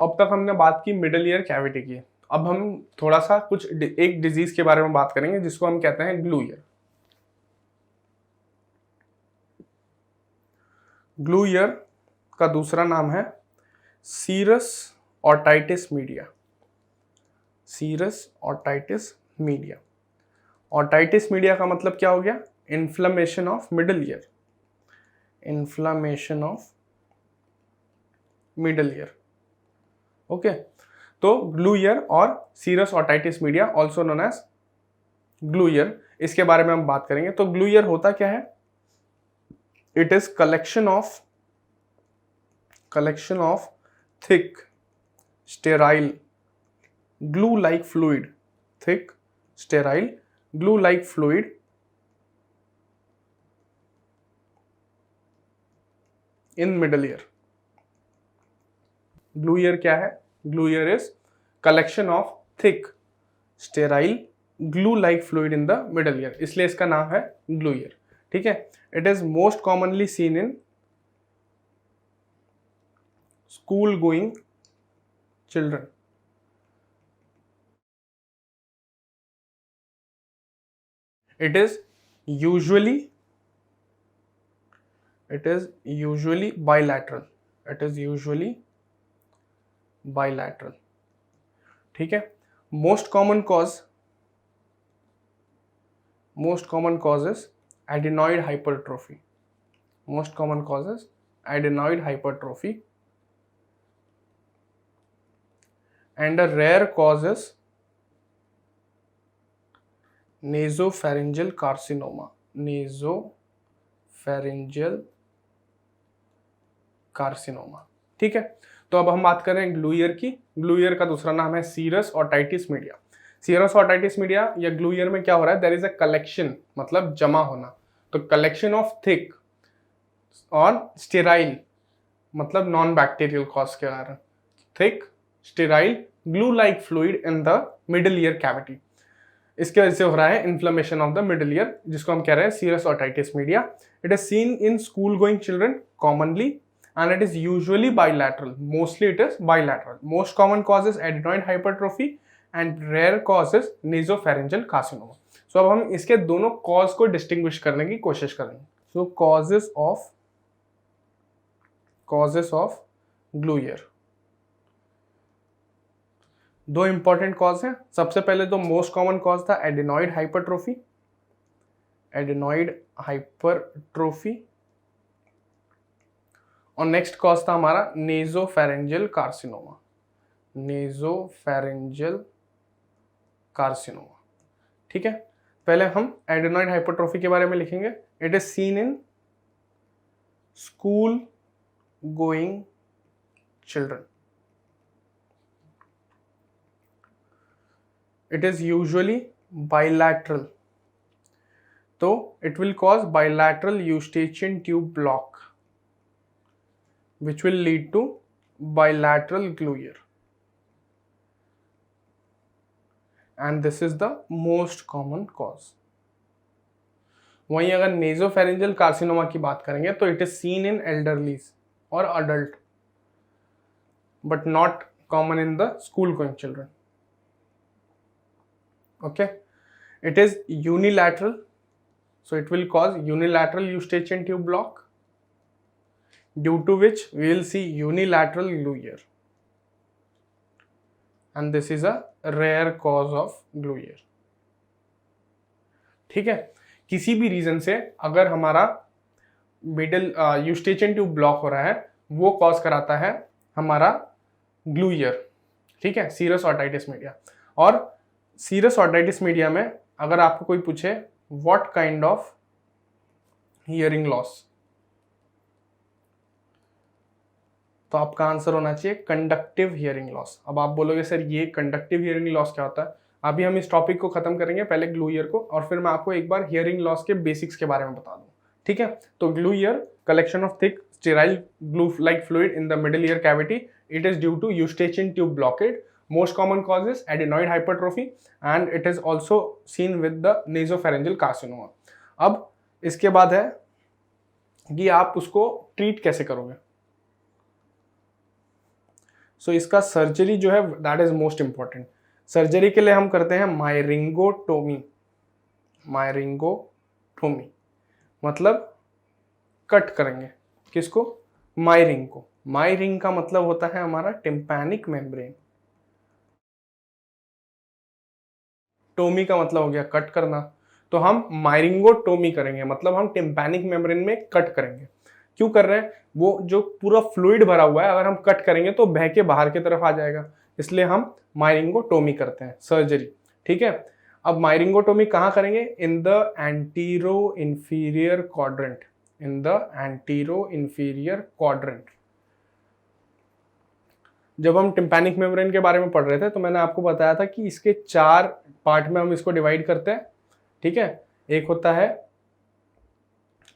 अब तक हमने बात की मिडल ईयर कैविटी की। अब हम थोड़ा सा एक डिजीज के बारे में बात करेंगे जिसको हम कहते हैं ग्लू ईयर। ग्लू ईयर का दूसरा नाम है serous otitis media. Serous otitis media. Otitis media का मतलब क्या हो गया? Inflammation of middle ear. Inflammation of middle ear. Okay, तो ग्लू ईयर और serous otitis media also known as glue ear, इसके बारे में हम बात करेंगे। तो ग्लू ईयर होता क्या है? It is collection of thick sterile glue like fluid, thick sterile glue like fluid in middle ear. glue ear क्या है? glue ear is collection of thick sterile glue like fluid in the middle ear, इसलिए इसका नाम है glue ear। ठीक है, it is most commonly seen in school going children। It is usually bilateral। It is usually bilateral। ठीक है, most common cause is adenoid hypertrophy। most common cause is adenoid hypertrophy, and a rare cause is nasopharyngeal carcinoma। nasopharyngeal carcinoma। ठीक है, तो अब हम बात करें glue ear की। ग्लू ईयर का दूसरा नाम है serous otitis media. Serous otitis media या ग्लू ईयर में क्या हो रहा है? देयर इज अ कलेक्शन, मतलब जमा होना। तो कलेक्शन ऑफ थिक और स्टेराइल, मतलब नॉन बैक्टीरियल कॉज के कारण, thick sterile glue like fluid in the middle ear cavity. इसके वजह से हो रहा है inflammation of the middle ear, जिसको हम कह रहे हैं serous otitis media. It is seen in school going children commonly and it is usually bilateral। mostly it is bilateral। most common cause is adenoid hypertrophy and rare cause is nasopharyngeal carcinoma। so अब हम इसके दोनों cause को distinguish करने की कोशिश करेंगे। so causes of glue ear, दो इंपॉर्टेंट कॉज हैं। सबसे पहले तो मोस्ट कॉमन कॉज था एडेनॉइड हाइपरट्रोफी। और नेक्स्ट कॉज था हमारा नेजोफेरेंजियल कार्सिनोमा। ठीक है, पहले हम एडेनॉइड हाइपरट्रोफी के बारे में लिखेंगे। It is seen in school going children. It is usually bilateral, so it will cause bilateral eustachian tube block, which will lead to bilateral glue ear, and this is the most common cause। वहीं अगर nasopharyngeal carcinoma की बात करेंगे तो it is seen in elderlies और adult, but not common in the school going children. Okay, it is unilateral, so it will cause unilateral eustachian tube block, due to which we will see unilateral glue ear, and this is a rare cause of glue ear। ठीक है, किसी भी reason से अगर हमारा middle Eustachian tube block हो रहा है, वो कॉज कराता है हमारा ग्लू ईयर। ठीक है, सीरस ओटाइटिस मीडिया। और सीरस ओटाइटिस मीडिया में अगर आपको कोई पूछे what kind of hearing loss, तो आपका आंसर होना चाहिए कंडक्टिव हियरिंग लॉस। अब आप बोलोगे सर ये कंडक्टिव हियरिंग लॉस क्या होता है? अभी हम इस टॉपिक को खत्म करेंगे, पहले ग्लू ईयर को, और फिर मैं आपको एक बार हियरिंग लॉस के बेसिक्स के बारे में बता दूं। ठीक है, तो glue ear collection of thick sterile glue like fluid in the middle ear cavity. It is due to eustachian tube blockade. Most common cause is adenoid hypertrophy and it is also seen with the nasopharyngeal carcinoma। अब इसके बाद है कि आप उसको treat कैसे करोगे। सो इसका सर्जरी जो है that is most important. Surgery के लिए हम करते हैं मायरिंगोटोमी। मायरिंगोटोमी मतलब कट करेंगे किसको? मायरिंग को। मायरिंग का मतलब होता है हमारा टिम्पैनिक मेम्ब्रेन। टोमी का मतलब हो गया कट करना, तो हम मायरिंगोटोमी करेंगे, मतलब हम टिम्पैनिक मेम्ब्रेन में कट करेंगे। क्यों कर रहे हैं? वो जो पूरा फ्लूइड भरा हुआ है, अगर हम कट करेंगे तो बह के बाहर की तरफ आ जाएगा, इसलिए हम मायरिंगोटोमी करते हैं, सर्जरी। ठीक है, अब मायरिंगोटोमी कहाँ करेंगे? इन the antero inferior quadrant. In the antero inferior quadrant. जब हम टिम्पैनिक मेम्ब्रेन के बारे में पढ़ रहे थे तो मैंने आपको बताया था कि इसके 4 पार्ट में हम इसको डिवाइड करते हैं। ठीक है, एक होता है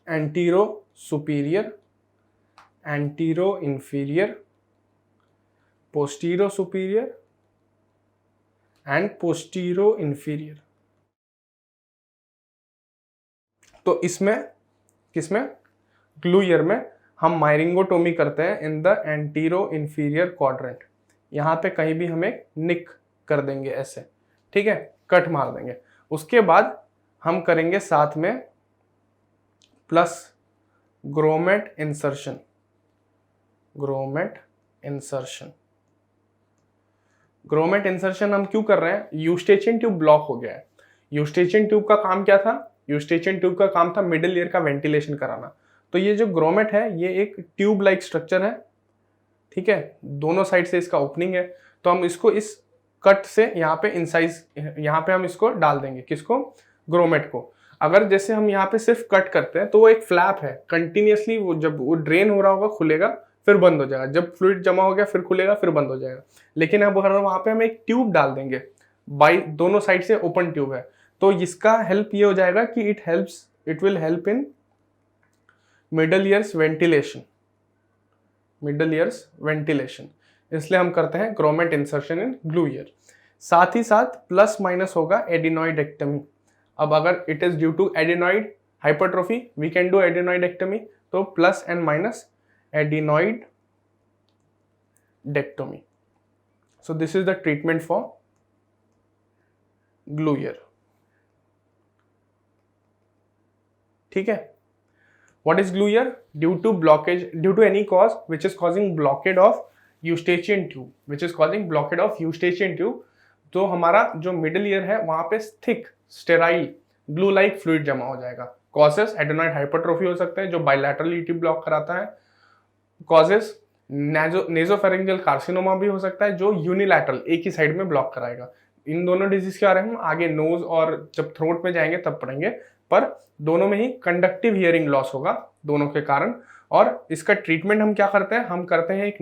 antero superior, antero inferior, postero superior and postero inferior. तो इसमें किसमें? ग्लूयर में हम मायरिंगोटोमी करते हैं in the antero inferior quadrant. यहाँ पे कहीं भी हम एक निक कर देंगे ऐसे, ठीक है, कट मार देंगे। उसके बाद हम करेंगे साथ में plus grommet insertion. Grommet insertion. Grommet insertion हम क्यों कर रहे हैं? यूस्टेचियन ट्यूब ब्लॉक हो गया है। यूस्टेचियन ट्यूब का काम क्या था? यूस्टेचियन ट्यूब का काम था मिडिल ईयर का वेंटिलेशन कराना। तो ये जो ग्रोमेट है ये एक ट्यूब लाइक स्ट्रक्चर है, ठीक है, दोनों साइड से इसका ओपनिंग है। तो हम इसको इस कट से यहाँ पे इंसाइज, यहाँ पे हम इसको डाल देंगे, किसको? ग्रोमेट को। अगर जैसे हम यहाँ पे सिर्फ कट करते हैं तो वो एक फ्लैप है, कंटिन्यूसली वो जब वो ड्रेन हो रहा होगा खुलेगा फिर बंद हो जाएगा, जब फ्लूइड जमा हो गया फिर खुलेगा फिर बंद हो जाएगा। लेकिन अब अगर वहाँ पे हम एक ट्यूब डाल देंगे, बाई दोनों साइड से ओपन ट्यूब है, तो इसका हेल्प ये हो जाएगा कि it will help in middle ears ventilation. Middle ears ventilation, इसलिए हम करते हैं grommet insertion in glue ear. साथ ही साथ प्लस माइनस होगा एडिनॉइडेक्टमी। अब अगर it is due to adenoid hypertrophy we can do adenoidectomy, तो plus and minus adenoidectomy. So this is the treatment for glue ear. ठीक है, what is glue ear? Due to blockage, due to any cause which is causing blockade of eustachian tube, which is causing blockade of eustachian tube, तो हमारा जो middle ear है वहां पे thick sterile glue like fluid जमा हो जाएगा। Causes adenoid hypertrophy हो सकता है जो बायलैटरल ईटी ब्लॉक कराता है। कॉजेस नेजोफेरेंजियल कार्सिनोमा भी हो सकता है जो यूनिलैटरल एक ही साइड में ब्लॉक कराएगा। इन दोनों डिजीज के बारे में हम आगे नोज और जब थ्रोट में जाएंगे तब पढ़ेंगे, पर दोनों में ही कंडक्टिव हियरिंग लॉस होगा दोनों के कारण। और इसका ट्रीटमेंट हम क्या करते हैं? हम करते हैं एक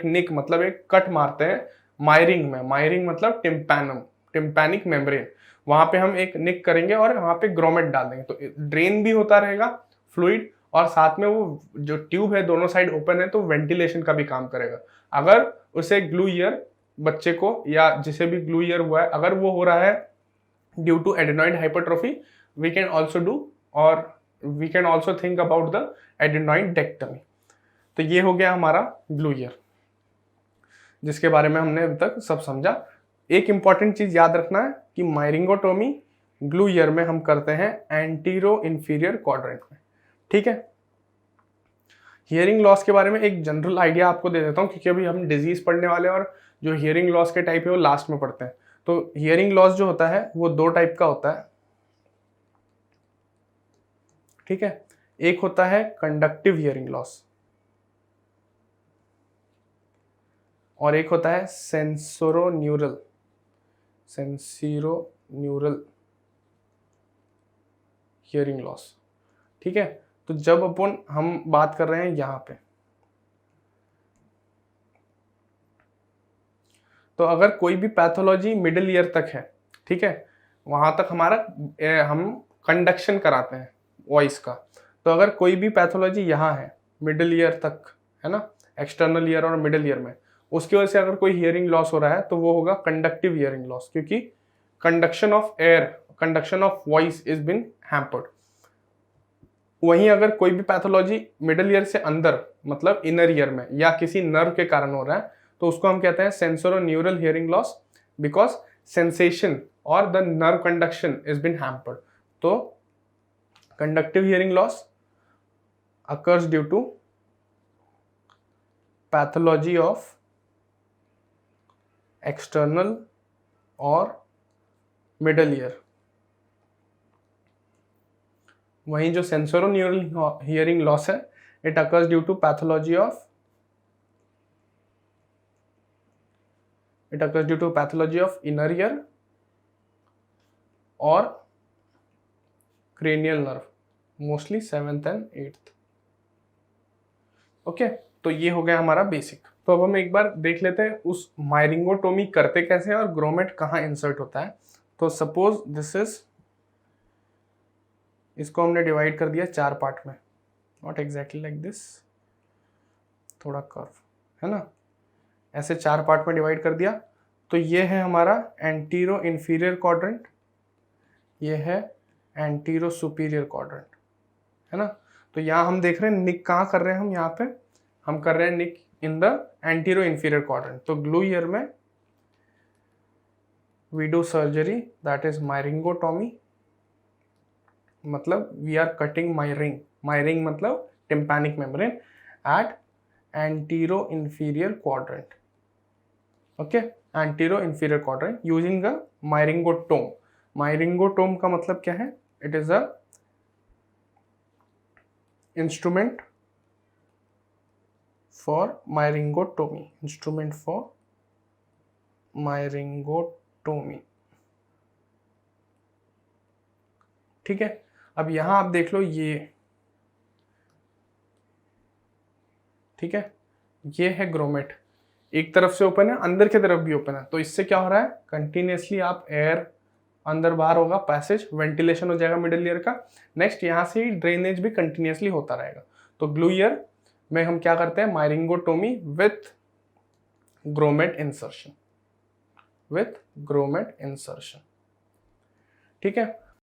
निक मतलब एक कट मारते हैं मायरिंग में। मायरिंग मतलब टिम्पैनिक मेम्ब्रेन, वहां पे हम एक निक करेंगे और वहां पे ग्रोमेट डाल देंगे, तो ड्रेन भी होता रहेगा फ्लूइड और साथ में वो जो ट्यूब है दोनों साइड ओपन है तो वेंटिलेशन का भी काम करेगा। अगर उसे ग्लू ईयर बच्चे को या जिसे भी ग्लू ईयर हुआ है अगर वो हो रहा है due to adenoid hypertrophy, we can also do or we can also think about the adenoidectomy। तो ये हो गया हमारा ग्लू ईयर जिसके बारे में हमने अभी तक सब समझा। एक इंपॉर्टेंट चीज याद रखना है कि मायरिंगोटोमी ग्लू ईयर में हम करते हैं एंटीरो इंफीरियर क्वाड्रेंट में। ठीक है, हियरिंग लॉस के बारे में एक जनरल आइडिया आपको दे देता हूँ क्योंकि अभी हम डिजीज पढ़ने वाले हैं और जो हियरिंग लॉस के टाइप है वो लास्ट में पढ़ते हैं। तो हियरिंग लॉस जो होता है वो 2 टाइप का होता है। ठीक है, एक होता है कंडक्टिव हियरिंग लॉस और एक होता है सेंसोरोन्यूरल हियरिंग लॉस। ठीक है, तो जब अपन हम बात कर रहे हैं यहां पे, तो अगर कोई भी पैथोलॉजी मिडिल ईयर तक है, ठीक है, वहां तक हमारा हम कंडक्शन कराते हैं वॉइस का। तो अगर कोई भी पैथोलॉजी यहाँ है मिडिल ईयर तक, है ना, एक्सटर्नल ईयर और मिडिल ईयर में, उसकी वजह से अगर कोई हियरिंग लॉस हो रहा है तो वो होगा कंडक्टिव हियरिंग लॉस, क्योंकि conduction of air, conduction of voice is been hampered. वहीं अगर कोई भी पैथोलॉजी मिडिल ईयर से अंदर मतलब इनर ईयर में या किसी नर्व के कारण हो रहा है तो उसको हम कहते हैं sensorineural hearing loss, because sensation और the nerve conduction is been hampered. तो conductive hearing loss occurs due to pathology of external or middle ear। वहीं जो सेंसोरोन्यूरल हियरिंग लॉस है, it occurs due to pathology of inner ear और cranial nerve, mostly 7th and 8th। Okay तो ये हो गया हमारा बेसिक। तो अब हम एक बार देख लेते हैं उस मायरिंगोटोमी करते कैसे हैं और ग्रोमेट कहाँ इंसर्ट होता है। तो सपोज दिस इज, इसको हमने डिवाइड कर दिया 4 पार्ट में, नॉट एग्जैक्टली लाइक दिस, थोड़ा कर्व है ना, ऐसे 4 पार्ट में डिवाइड कर दिया। तो ये है हमारा एंटीरो इंफीरियर क्वाड्रेंट, ये है एंटीरो सुपीरियर क्वाड्रेंट, है ना। तो यहाँ हम देख रहे हैं निक कहाँ कर रहे हैं, हम यहाँ पे हम कर रहे हैं nick in the antero inferior quadrant. तो ग्लू ईयर में we do surgery that is myringotomy, मतलब वी आर कटिंग मायरिंग मतलब tympanic membrane at antero inferior quadrant. Okay, antero inferior quadrant using a myringotome. Myringotome का मतलब क्या है, it is a instrument for myringotomy, ठीक है। अब यहां आप देख लो ये, ठीक है, ये है ग्रोमेट, एक तरफ से ओपन है, अंदर की तरफ भी ओपन है। तो इससे क्या हो रहा है, कंटिन्यूसली आप एयर अंदर बाहर होगा, पैसेज वेंटिलेशन हो जाएगा मिडिल ईयर का। नेक्स्ट यहाँ से ही ड्रेनेज भी कंटिन्यूसली होता रहेगा। तो ग्लू ईयर में हम क्या करते हैं, मायरिंगोटोमी विथ ग्रोमेट इंसर्शन, ठीक है।